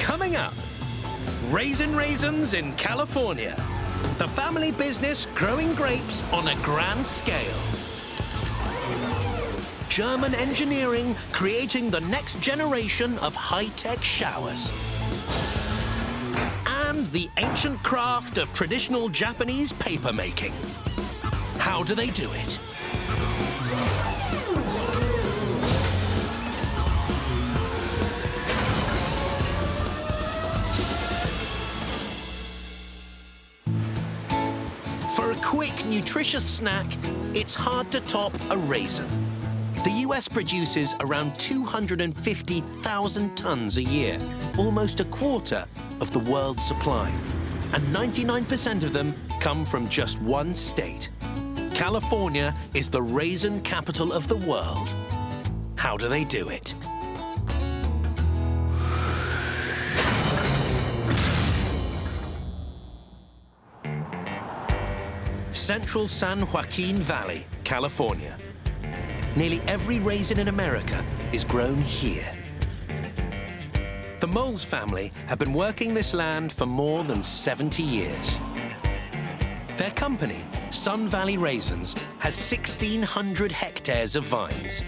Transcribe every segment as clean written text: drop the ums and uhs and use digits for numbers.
Coming up, raisins in California. The family business growing grapes on a grand scale. German engineering creating the next generation of high-tech showers. And the ancient craft of traditional Japanese paper making. How do they do it? For a quick, nutritious snack, it's hard to top a raisin. The US produces around 250,000 tons a year, almost a quarter of the world's supply. And 99% of them come from just one state. California is the raisin capital of the world. How do they do it? Central San Joaquin Valley, California. Nearly every raisin in America is grown here. The Moles family have been working this land for more than 70 years. Their company, Sun Valley Raisins, has 1,600 hectares of vines.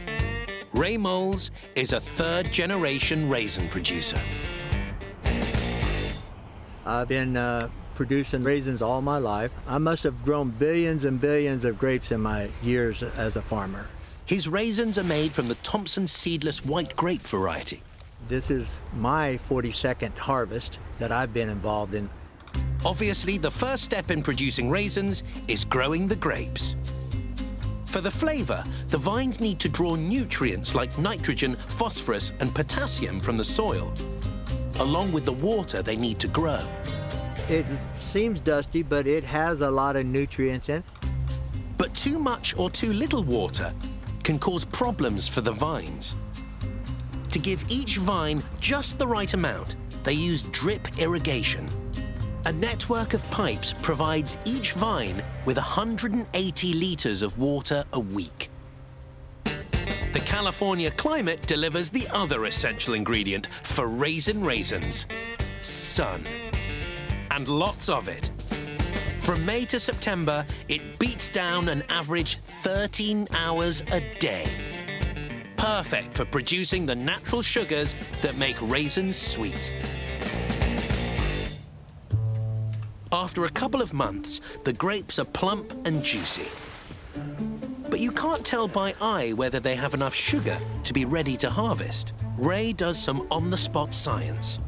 Ray Moles is a third-generation raisin producer. I've been producing raisins all my life. I must have grown billions and billions of grapes in my years as a farmer. His raisins are made from the Thompson seedless white grape variety. This is my 42nd harvest that I've been involved in. Obviously, the first step in producing raisins is growing the grapes. For the flavor, the vines need to draw nutrients like nitrogen, phosphorus, and potassium from the soil, along with the water they need to grow. It seems dusty, but it has a lot of nutrients in it. But too much or too little water can cause problems for the vines. To give each vine just the right amount, they use drip irrigation. A network of pipes provides each vine with 180 liters of water a week. The California climate delivers the other essential ingredient for raisins, sun. And lots of it. From May to September, it beats down an average 13 hours a day. Perfect for producing the natural sugars that make raisins sweet. After a couple of months, the grapes are plump and juicy. But you can't tell by eye whether they have enough sugar to be ready to harvest. Ray does some on-the-spot science.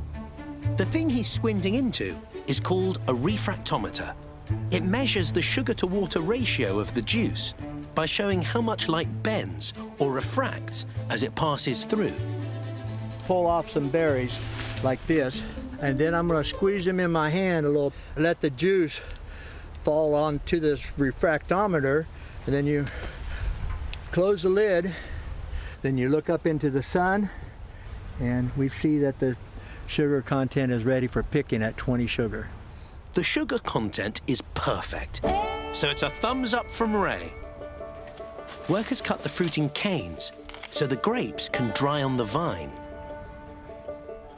The thing he's squinting into is called a refractometer. It measures the sugar-to-water ratio of the juice by showing how much light bends or refracts as it passes through. Pull off some berries like this, and then I'm going to squeeze them in my hand a little, let the juice fall onto this refractometer, and then you close the lid, then you look up into the sun, and we see that the sugar content is ready for picking at 20 sugar. The sugar content is perfect, so it's a thumbs up from Ray. Workers cut the fruit in canes so the grapes can dry on the vine.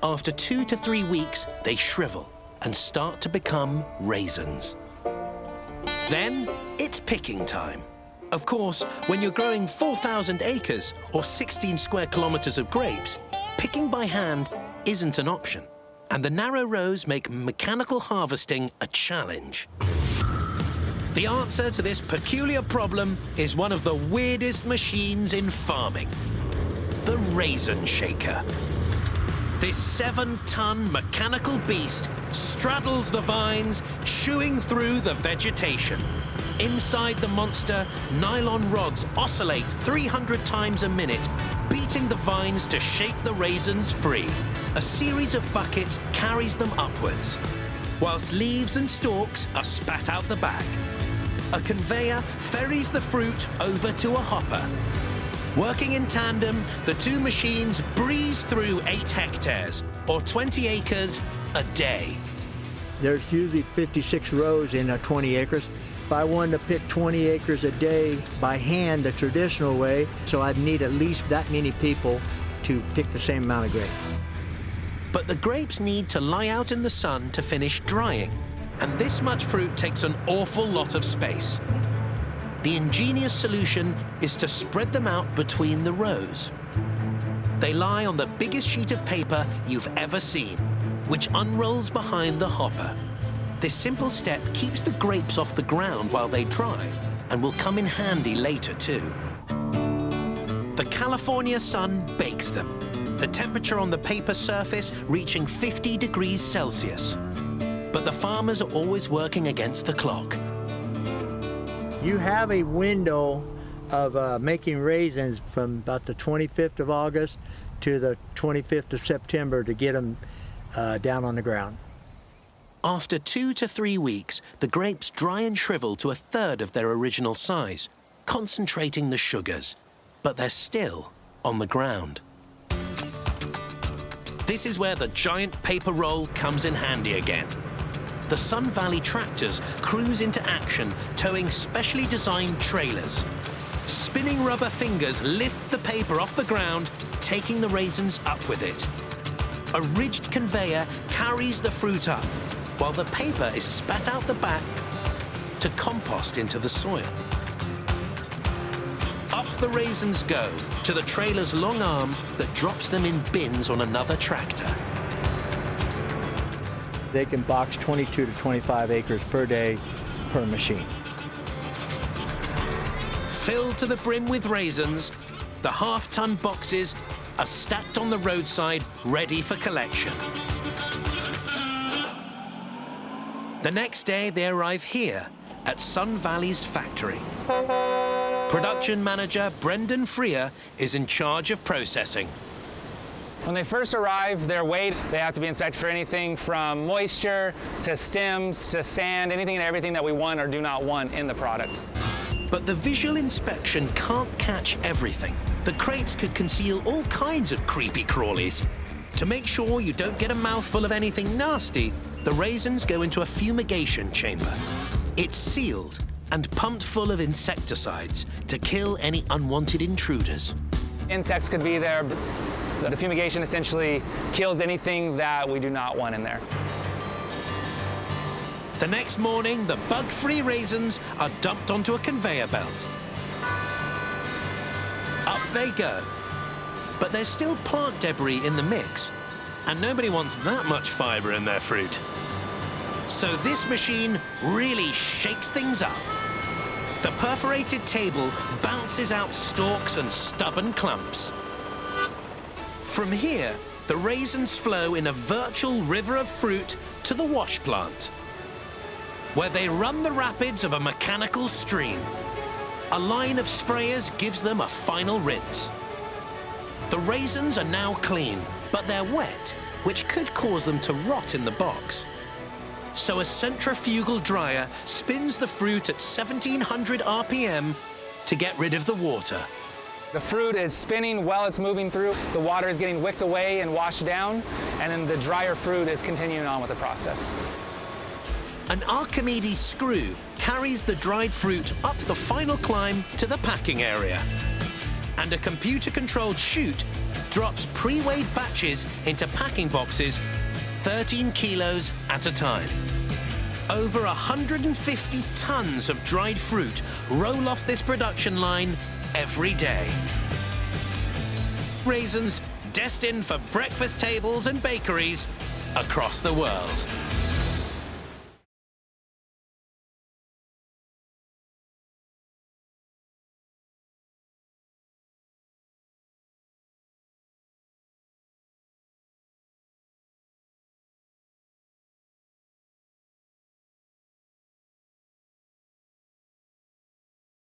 After 2 to 3 weeks, they shrivel and start to become raisins. Then it's picking time. Of course, when you're growing 4,000 acres or 16 square kilometers of grapes, picking by hand isn't an option, and the narrow rows make mechanical harvesting a challenge. The answer to this peculiar problem is one of the weirdest machines in farming, the raisin shaker. This 7-ton mechanical beast straddles the vines, chewing through the vegetation. Inside the monster, nylon rods oscillate 300 times a minute, beating the vines to shake the raisins free. A series of buckets carries them upwards, whilst leaves and stalks are spat out the back. A conveyor ferries the fruit over to a hopper. Working in tandem, the two machines breeze through 8 hectares, or 20 acres, a day. There's usually 56 rows in 20 acres. If I wanted to pick 20 acres a day by hand the traditional way, so I'd need at least that many people to pick the same amount of grapes. But the grapes need to lie out in the sun to finish drying, and this much fruit takes an awful lot of space. The ingenious solution is to spread them out between the rows. They lie on the biggest sheet of paper you've ever seen, which unrolls behind the hopper. This simple step keeps the grapes off the ground while they dry, and will come in handy later too. The California sun bakes them, the temperature on the paper surface reaching 50 degrees Celsius. But the farmers are always working against the clock. You have a window of making raisins from about the 25th of August to the 25th of September to get them down on the ground. After 2 to 3 weeks, the grapes dry and shrivel to a third of their original size, concentrating the sugars. But they're still on the ground. This is where the giant paper roll comes in handy again. The Sun Valley tractors cruise into action, towing specially designed trailers. Spinning rubber fingers lift the paper off the ground, taking the raisins up with it. A ridged conveyor carries the fruit up, while the paper is spat out the back to compost into the soil. Up the raisins go to the trailer's long arm that drops them in bins on another tractor. They can box 22 to 25 acres per day per machine. Filled to the brim with raisins, the half-ton boxes are stacked on the roadside, ready for collection. The next day, they arrive here at Sun Valley's factory. Production manager Brendan Freer is in charge of processing. When they first arrive, they're weighed. They have to be inspected for anything from moisture to stems to sand, anything and everything that we want or do not want in the product. But the visual inspection can't catch everything. The crates could conceal all kinds of creepy crawlies. To make sure you don't get a mouthful of anything nasty, the raisins go into a fumigation chamber. It's sealed and pumped full of insecticides to kill any unwanted intruders. Insects could be there, but the fumigation essentially kills anything that we do not want in there. The next morning, the bug-free raisins are dumped onto a conveyor belt. Up they go. But there's still plant debris in the mix, and nobody wants that much fiber in their fruit. So this machine really shakes things up. The perforated table bounces out stalks and stubborn clumps. From here, the raisins flow in a virtual river of fruit to the wash plant, where they run the rapids of a mechanical stream. A line of sprayers gives them a final rinse. The raisins are now clean, but they're wet, which could cause them to rot in the box. So a centrifugal dryer spins the fruit at 1700 RPM to get rid of the water. The fruit is spinning while it's moving through. The water is getting wicked away and washed down, and then the drier fruit is continuing on with the process. An Archimedes screw carries the dried fruit up the final climb to the packing area. And a computer-controlled chute drops pre-weighed batches into packing boxes 13 kilos at a time. Over 150 tons of dried fruit roll off this production line every day. Raisins destined for breakfast tables and bakeries across the world.